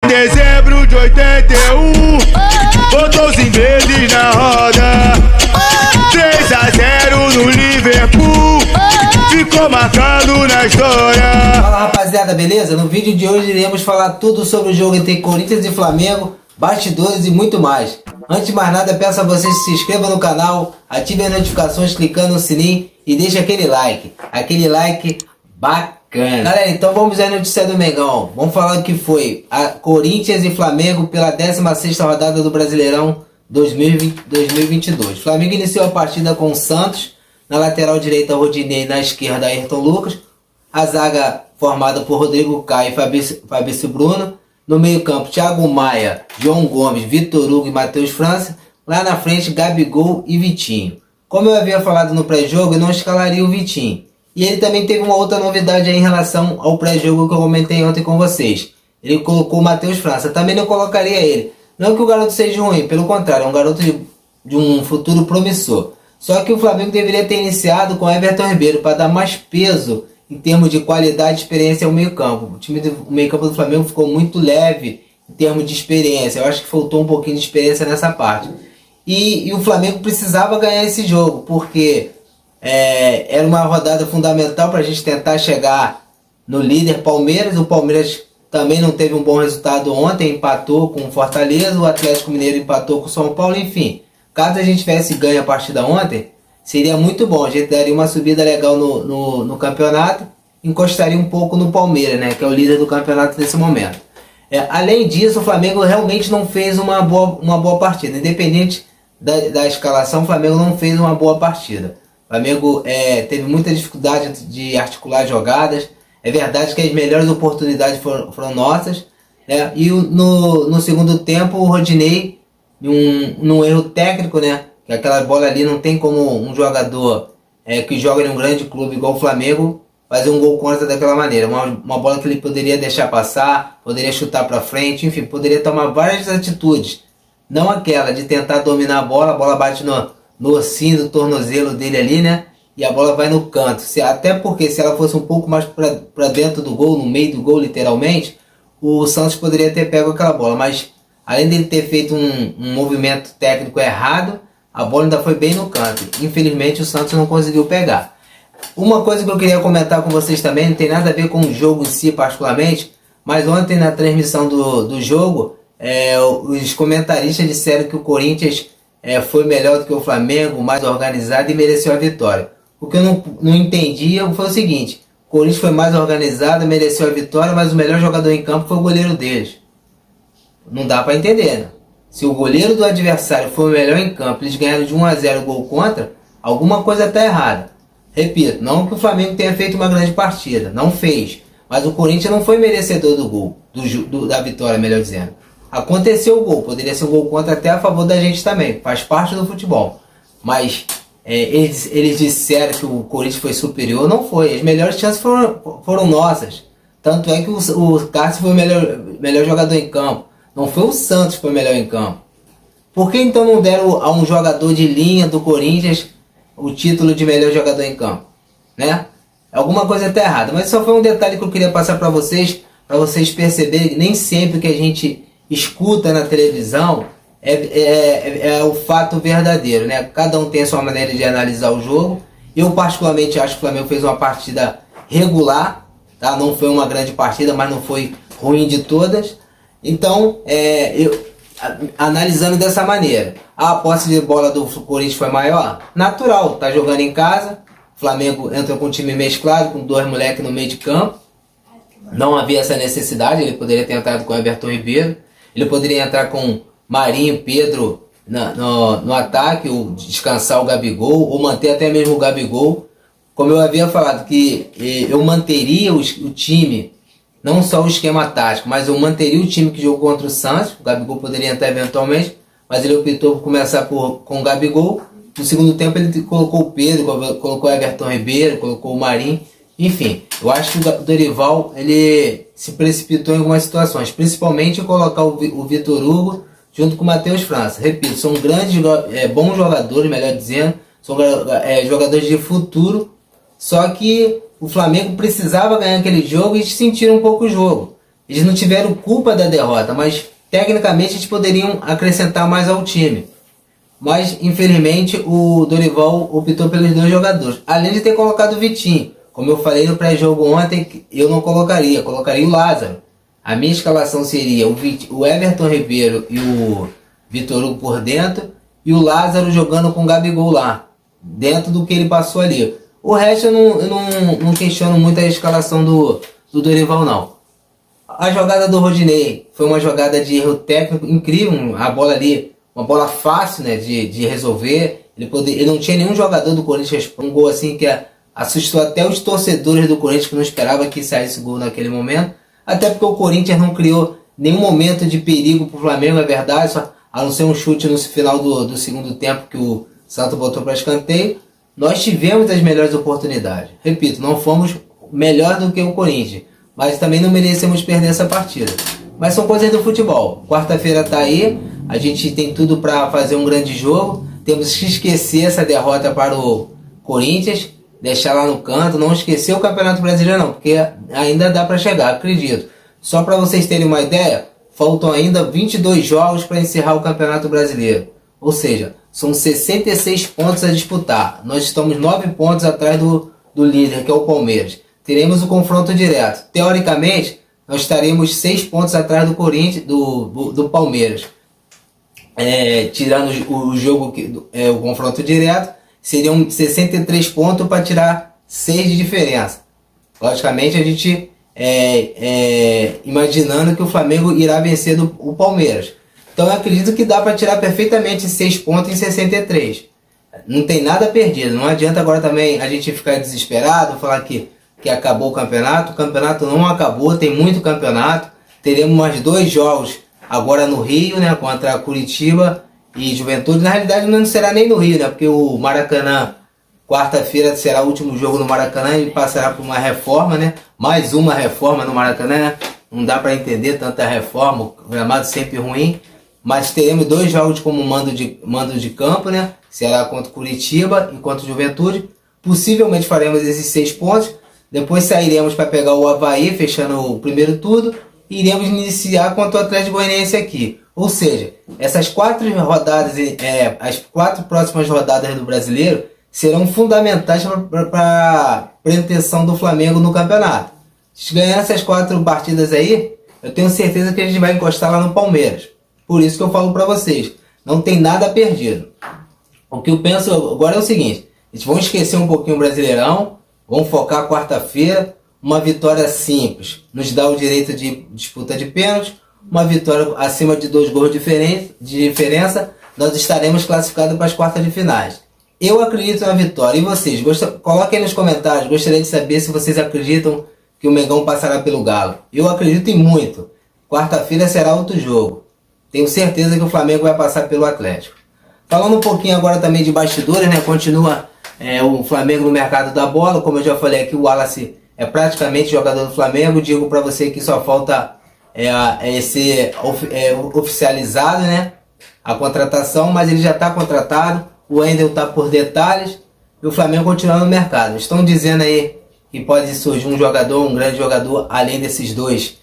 Dezembro de 81, botou os ingleses na roda. 3-0 no Liverpool, ficou marcado na história. Fala rapaziada, beleza? No vídeo de hoje iremos falar tudo sobre o jogo entre Corinthians e Flamengo, bastidores e muito mais. Antes de mais nada, peço a vocês que se inscrevam no canal, ativem as notificações clicando no sininho e deixem aquele like bacana. Galera, então vamos à notícia do Mengão. Vamos falar o que foi a Corinthians e Flamengo pela 16ª rodada do Brasileirão 2022. Flamengo iniciou a partida com o Santos, na lateral direita Rodinei, na esquerda Ayrton Lucas, a zaga formada por Rodrigo Caio e Fabrício Bruno, no meio campo Thiago Maia, João Gomes, Vitor Hugo e Matheus França, lá na frente Gabigol e Vitinho. Como eu havia falado no pré-jogo, eu não escalaria o Vitinho. E ele também teve uma outra novidade aí em relação ao pré-jogo que eu comentei ontem com vocês. Ele colocou o Matheus França, também não colocaria ele. Não que o garoto seja ruim, pelo contrário, é um garoto de um futuro promissor. Só que o Flamengo deveria ter iniciado com Everton Ribeiro para dar mais peso em termos de qualidade e experiência ao meio campo. O time do meio campo do Flamengo ficou muito leve em termos de experiência. Eu acho que faltou um pouquinho de experiência nessa parte. E o Flamengo precisava ganhar esse jogo, porque era uma rodada fundamental para a gente tentar chegar no líder Palmeiras. O Palmeiras também não teve um bom resultado ontem, empatou com o Fortaleza, o Atlético Mineiro empatou com o São Paulo, enfim. Caso a gente tivesse ganho a partida ontem, seria muito bom, a gente daria uma subida legal no campeonato, encostaria um pouco no Palmeiras, né, que é o líder do campeonato nesse momento. Além disso, o Flamengo realmente não fez uma boa partida, independente da escalação, o Flamengo não fez uma boa partida. O Flamengo teve muita dificuldade de articular jogadas. É verdade que as melhores oportunidades foram nossas, né? E no segundo tempo o Rodinei, num erro técnico, né? Que aquela bola ali não tem como um jogador que joga em um grande clube igual o Flamengo fazer um gol contra daquela maneira. Uma bola que ele poderia deixar passar, poderia chutar para frente, enfim, poderia tomar várias atitudes. Não aquela de tentar dominar a bola bate no ossinho do tornozelo dele ali, né? E a bola vai no canto. Até porque se ela fosse um pouco mais para dentro do gol, no meio do gol literalmente, o Santos poderia ter pego aquela bola. Mas além dele ter feito um movimento técnico errado, a bola ainda foi bem no canto. Infelizmente o Santos não conseguiu pegar. Uma coisa que eu queria comentar com vocês também, não tem nada a ver com o jogo em si particularmente, mas ontem na transmissão do jogo, os comentaristas disseram que o Corinthians foi melhor do que o Flamengo, mais organizado e mereceu a vitória. O que eu não entendia foi o seguinte: o Corinthians foi mais organizado, mereceu a vitória, mas o melhor jogador em campo foi o goleiro deles. Não dá para entender, né? Se o goleiro do adversário foi o melhor em campo, eles ganharam de 1-0 gol contra, alguma coisa está errada. Repito, não que o Flamengo tenha feito uma grande partida, não fez. Mas o Corinthians não foi merecedor do gol, da vitória, melhor dizendo. Aconteceu o gol, poderia ser um gol contra até a favor da gente também, faz parte do futebol. Mas eles disseram que o Corinthians foi superior, não foi. As melhores chances foram nossas. Tanto é que o Cássio foi o melhor jogador em campo. Não foi o Santos que foi o melhor em campo. Por que então não deram a um jogador de linha do Corinthians o título de melhor jogador em campo? Né? Alguma coisa está errada. Mas só foi um detalhe que eu queria passar para vocês perceberem que nem sempre que a gente escuta na televisão é o fato verdadeiro, né? Cada um tem a sua maneira de analisar o jogo. Eu particularmente acho que o Flamengo fez uma partida regular, tá? Não foi uma grande partida, mas não foi ruim de todas. Então, analisando dessa maneira, a posse de bola do Corinthians foi maior? Natural, tá jogando em casa. O Flamengo entrou com um time mesclado, com dois moleques no meio de campo. Não havia essa necessidade, ele poderia ter entrado com o Everton Ribeiro. Ele poderia entrar com Marinho, Pedro no ataque, ou descansar o Gabigol, ou manter até mesmo o Gabigol. Como eu havia falado, que eu manteria o time, não só o esquema tático, mas eu manteria o time que jogou contra o Santos. O Gabigol poderia entrar eventualmente, mas ele optou por começar com o Gabigol. No segundo tempo ele colocou o Pedro, colocou o Everton Ribeiro, colocou o Marinho. Enfim, eu acho que o Dorival ele se precipitou em algumas situações, principalmente em colocar o Vitor Hugo junto com o Matheus França. Repito, são bons jogadores, melhor dizendo, são jogadores de futuro, só que o Flamengo precisava ganhar aquele jogo e sentir um pouco o jogo. eles não tiveram culpa da derrota, mas tecnicamente eles poderiam acrescentar mais ao time. Mas infelizmente o Dorival optou pelos dois jogadores, além de ter colocado o Vitinho. Como eu falei no pré-jogo ontem, eu não colocaria o Lázaro. A minha escalação seria o Everton Ribeiro e o Vitor Hugo por dentro, e o Lázaro jogando com o Gabigol lá, dentro do que ele passou ali. O resto eu não questiono muito a escalação do Dorival, não. A jogada do Rodinei foi uma jogada de erro técnico incrível, a bola ali, uma bola fácil, né, de resolver. Ele não tinha nenhum jogador do Corinthians, um gol assim que assustou até os torcedores do Corinthians, que não esperavam que saísse gol naquele momento. Até porque o Corinthians não criou nenhum momento de perigo para o Flamengo, é verdade, só, a não ser um chute no final do segundo tempo que o Santos botou para escanteio. Nós tivemos as melhores oportunidades. Repito, não fomos melhor do que o Corinthians, mas também não merecemos perder essa partida. Mas são coisas do futebol. Quarta-feira está aí, a gente tem tudo para fazer um grande jogo. Temos que esquecer essa derrota para o Corinthians, deixar lá no canto, não esquecer o Campeonato Brasileiro não, porque ainda dá para chegar, acredito. Só para vocês terem uma ideia, faltam ainda 22 jogos para encerrar o Campeonato Brasileiro. Ou seja, são 66 pontos a disputar. Nós estamos 9 pontos atrás do líder, que é o Palmeiras. Teremos o confronto direto. Teoricamente, nós estaremos 6 pontos atrás do Corinthians, do Palmeiras. Tirando o jogo, o confronto direto, seriam 63 pontos para tirar 6 de diferença. Logicamente, a gente imaginando que o Flamengo irá vencer o Palmeiras. Então eu acredito que dá para tirar perfeitamente 6 pontos em 63. Não tem nada perdido. Não adianta agora também a gente ficar desesperado, falar que acabou o campeonato. O campeonato não acabou, tem muito campeonato. Teremos mais 2 jogos agora no Rio, né, contra Curitiba e Juventude. Na realidade não será nem no Rio, né, porque o Maracanã, quarta-feira será o último jogo no Maracanã e passará por uma reforma, né? Mais uma reforma no Maracanã, né? Não dá para entender tanta reforma, o gramado sempre ruim. Mas teremos 2 jogos como mando de campo, né? Será contra Curitiba e contra Juventude. Possivelmente faremos esses 6 pontos. Depois sairemos para pegar o Avaí, fechando o primeiro turno. E iremos iniciar contra o Atlético Goianiense aqui. Ou seja, essas 4 rodadas, as 4 próximas rodadas do Brasileiro serão fundamentais para a pretensão do Flamengo no campeonato. Se ganhar essas 4 partidas aí, eu tenho certeza que a gente vai encostar lá no Palmeiras. Por isso que eu falo para vocês, não tem nada perdido. O que eu penso agora é o seguinte, eles vão esquecer um pouquinho o Brasileirão, vão focar quarta-feira, uma vitória simples, nos dá o direito de disputa de pênalti, uma vitória acima de 2 gols de diferença, nós estaremos classificados para as quartas de finais. Eu acredito na vitória, e vocês? Coloquem aí nos comentários, gostaria de saber se vocês acreditam que o Mengão passará pelo Galo. Eu acredito em muito, quarta-feira será outro jogo. Tenho certeza que o Flamengo vai passar pelo Atlético. Falando um pouquinho agora também de bastidores, né? Continua o Flamengo no mercado da bola. Como eu já falei aqui, o Wallace é praticamente jogador do Flamengo. Digo para você que só falta ser oficializado, né? A contratação, mas ele já está contratado. O Wendel está por detalhes. E o Flamengo continua no mercado. Estão dizendo aí que pode surgir um grande jogador, além desses 2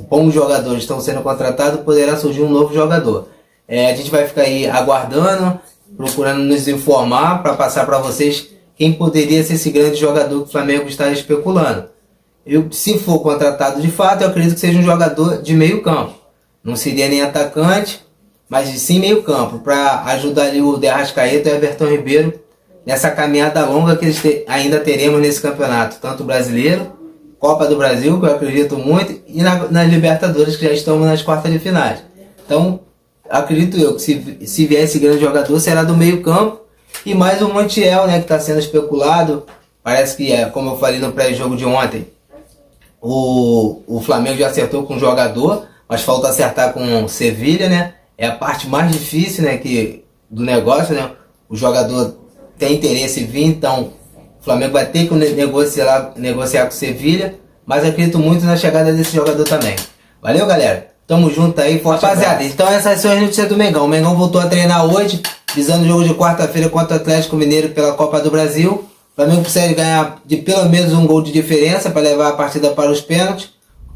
bons jogadores estão sendo contratados, poderá surgir um novo jogador. A gente vai ficar aí aguardando, procurando nos informar para passar para vocês quem poderia ser esse grande jogador que o Flamengo está especulando. Se for contratado de fato, eu acredito que seja um jogador de meio campo. Não seria nem atacante, mas sim meio campo, para ajudar ali o De Arrascaeta e o Everton Ribeiro nessa caminhada longa que eles ainda teremos nesse campeonato, tanto brasileiro, Copa do Brasil, que eu acredito muito, e nas Libertadores, que já estamos nas quartas de finais. Então, acredito eu que se vier esse grande jogador, será do meio campo, e mais o Montiel, né, que está sendo especulado. Parece que, como eu falei no pré-jogo de ontem, o Flamengo já acertou com o jogador, mas falta acertar com o Sevilha, né? É a parte mais difícil, né, do negócio, né? O jogador tem interesse em vir, então o Flamengo vai ter que negociar com o Sevilha, mas acredito muito na chegada desse jogador também. Valeu, galera? Tamo junto aí, forte rapaziada. Então essas são as notícias do Mengão. O Mengão voltou a treinar hoje, visando o jogo de quarta-feira contra o Atlético Mineiro pela Copa do Brasil. O Flamengo precisa ganhar de pelo menos um gol de diferença para levar a partida para os pênaltis.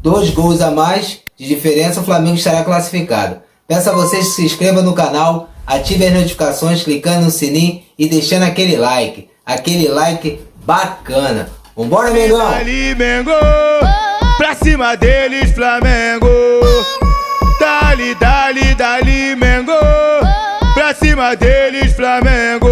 2 gols a mais de diferença, o Flamengo estará classificado. Peço a vocês que se inscrevam no canal, ativem as notificações, clicando no sininho e deixando aquele like bacana. Vambora, Mengão! Ali, Mengo, pra cima deles, Flamengo. Dali, Mengo, pra cima deles, Flamengo.